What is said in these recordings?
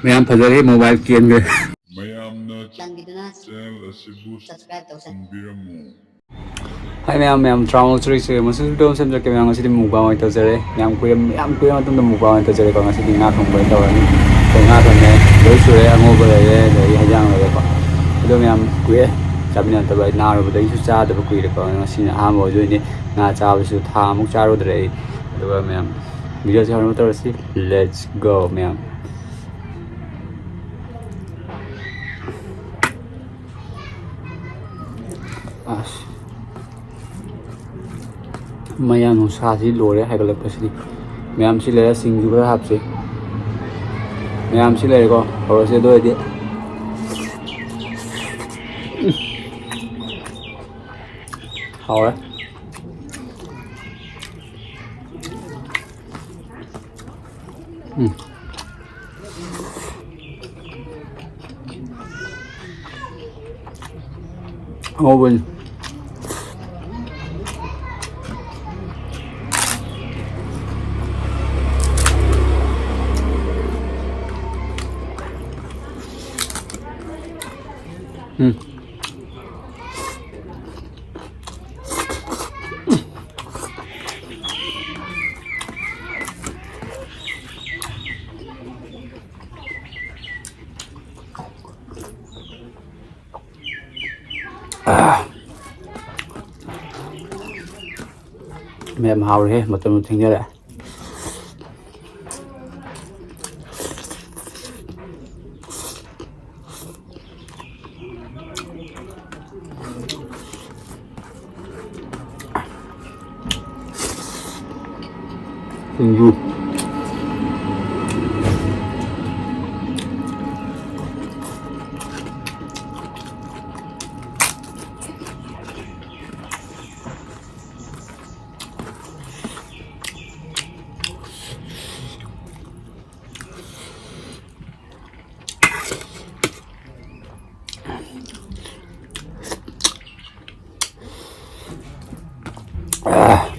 ꯃꯌꯥꯝ ꯐꯖꯔꯦ ꯃꯣꯕꯥꯏꯜ ꯀꯦꯟꯒ꯭ꯔꯦ ꯍꯥꯏ ꯃꯌꯥꯝ ꯇ꯭ꯔꯥꯎꯃ ꯆꯨꯔꯤꯁꯦ ꯃꯁꯤꯁꯨ ꯗꯣꯝ ꯁꯦꯝꯖꯔꯛꯀꯦ ꯃꯌꯥꯝ ꯉꯁꯤꯗꯤ ꯃꯨꯛꯕꯥꯡ ꯑꯣꯏꯅ ꯇꯧꯖꯔꯦ ꯌꯥꯝ ꯀꯨꯏꯔ ꯃꯇꯨꯡꯗ ꯃꯨꯛꯕꯥꯡ ꯑꯣꯏꯅ ꯇꯧꯖꯔꯦꯀꯣ ꯉꯁꯤꯗꯤ ꯉꯥ ꯊꯣꯡꯕ ꯑꯣꯏꯅ ꯇꯧꯔꯅꯤ ꯑꯩꯈꯣꯏ ꯉꯥ ꯊꯣꯡꯉꯦ ꯂꯣꯏ ꯁꯨꯔꯦ ꯑꯉꯧꯕ ꯂꯩꯔꯦ ꯑꯗꯒꯤ ꯍꯩꯖꯥꯡ ꯂꯩꯔꯦꯀꯣ ꯑꯗꯣ ꯃꯌꯥꯝ ꯀꯨꯏꯔꯦ ꯆꯥꯃꯤꯟꯅꯗꯕ ꯑꯩ ꯅꯥꯔꯨꯕꯗꯒꯤꯁꯨ ꯆꯥꯗꯕ ꯀꯨꯏꯔꯦꯀꯣ ꯉꯁꯤꯅ ꯑꯍꯥꯟꯕ ꯑꯣꯏꯗꯣꯏꯅꯤ ꯉꯥ ꯆꯥꯕꯁꯨ ꯊꯥ ꯑꯃꯨꯛ ꯆꯥꯔꯨꯗ꯭ꯔꯦ ꯑꯩ ꯑꯗꯨꯒ ꯃꯌꯥꯝ ꯚꯤꯗꯤꯑꯣꯁꯦ ꯍꯧꯅꯕ ꯇꯧꯔꯁꯤ ꯂꯦꯠꯁ ꯒꯣ ꯃꯌꯥꯝ ꯑꯁ ꯃꯌꯥꯝ ꯅꯨꯡꯁꯥꯁꯤ ꯂꯣꯏꯔꯦ ꯍꯥꯏꯒꯠꯂꯛꯄꯁꯤꯗꯤ ꯃꯌꯥꯝꯁꯤ ꯂꯩꯔ ꯁꯤꯡꯖꯨ ꯈꯔ ꯍꯥꯞꯁꯤ ꯃꯌꯥꯝꯁꯤ ꯂꯩꯔꯦꯀꯣ ꯍꯧꯔꯁꯤ ꯑꯗꯨ ꯑꯣꯏꯔꯗꯤ ꯍꯥꯎꯔꯦ ꯑꯉꯧꯕꯅꯤ ꯃꯌꯥꯝ ꯍꯥꯎꯔꯦꯍꯦ ꯃꯇꯝꯗꯨ ꯊꯦꯡꯅꯔꯛꯑꯦ ꯁꯤꯡꯖꯨ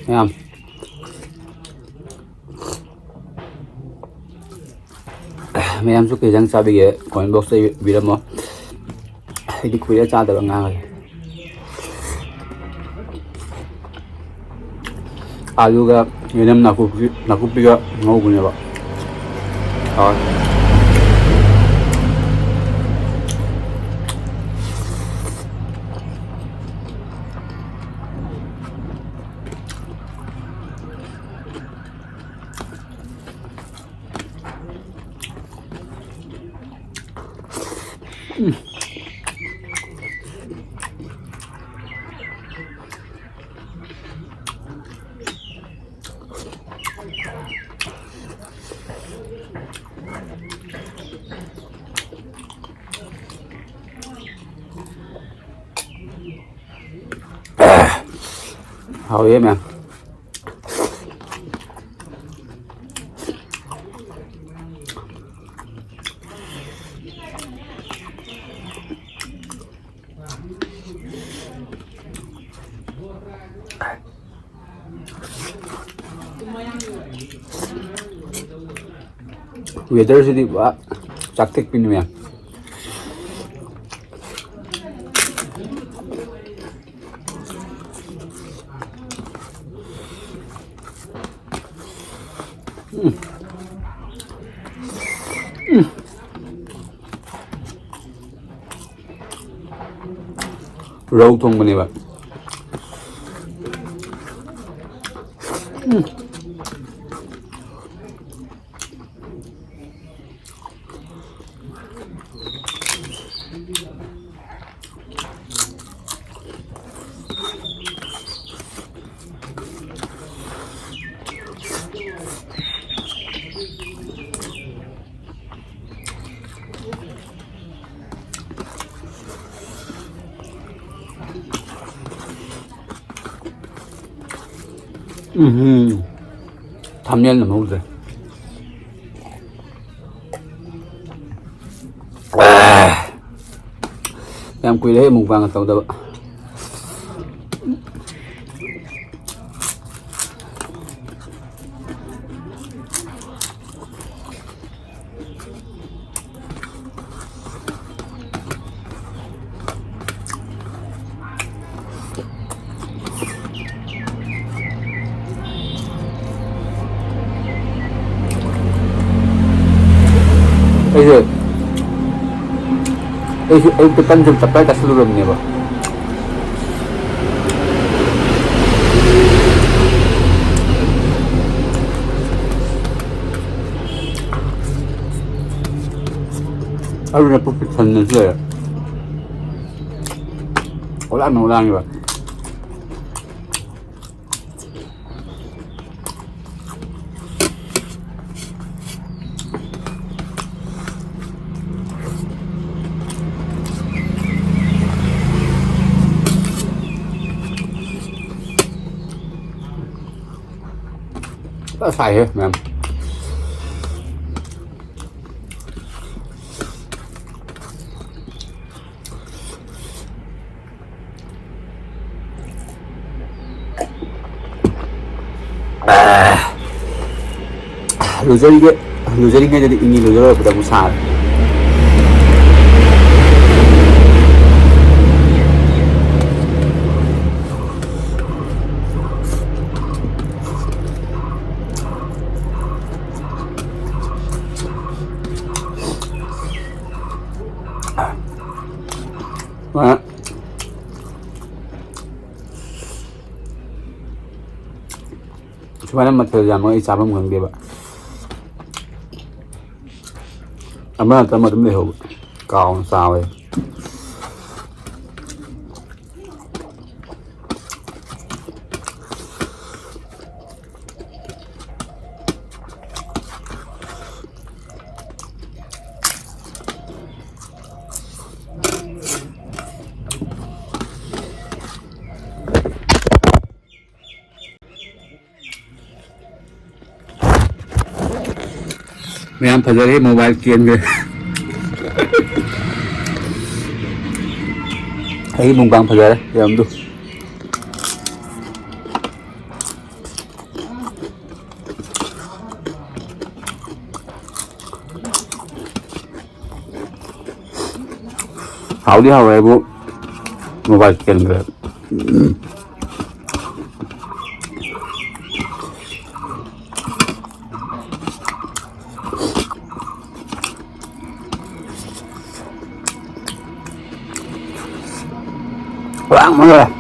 ꯃꯌꯥꯝ ꯃꯌꯥꯝꯁꯨ ꯀꯩ ꯏꯟꯖꯥꯡ ꯆꯥꯕꯤꯒꯦ ꯀꯣꯃꯦꯟ ꯕꯣꯛꯁꯇ ꯏꯕꯤꯔꯝꯃꯣ ꯑꯩꯗꯤ ꯀꯨꯏꯔꯦ ꯆꯥꯗꯕ ꯉꯥꯒꯁꯦ ꯑꯂꯨꯒ ꯌꯦꯅꯝ ꯅꯥꯀꯨꯞꯄꯤꯒ ꯉꯧꯕꯅꯦꯕ ꯍꯥꯎꯔꯦ ꯍꯥꯎꯋꯦ ꯃꯌꯥꯝ ꯋꯦꯗꯔꯁꯤꯗꯤ ꯄꯨꯔꯥ ꯆꯥꯛꯊꯦꯛꯄꯤꯅꯤ ꯃꯌꯥꯝ ꯔꯧ ꯊꯣꯡꯕꯅꯦꯕ ꯊꯝꯅꯦꯜ ꯅꯝꯍꯧꯗ꯭ꯔꯦ ꯌꯥꯝ ꯀꯨꯏꯔꯦ ꯃꯨꯛꯕꯥꯡꯒ ꯇꯧꯗꯕ ayup tan jam sampai ke seluruhnya ba aku na po pisan na sila wala ni ba phải hết mà luzari jadi ini luzari udah besar Cuman macam zaman ini siapa mengang dia, amma ta mà tấm liều còn sao vậy मैं हम फजर ही mobile game में thấy mukbang फजर है ये हम तो hảo đi hảo ấy bố mobile game में Quảng mọi người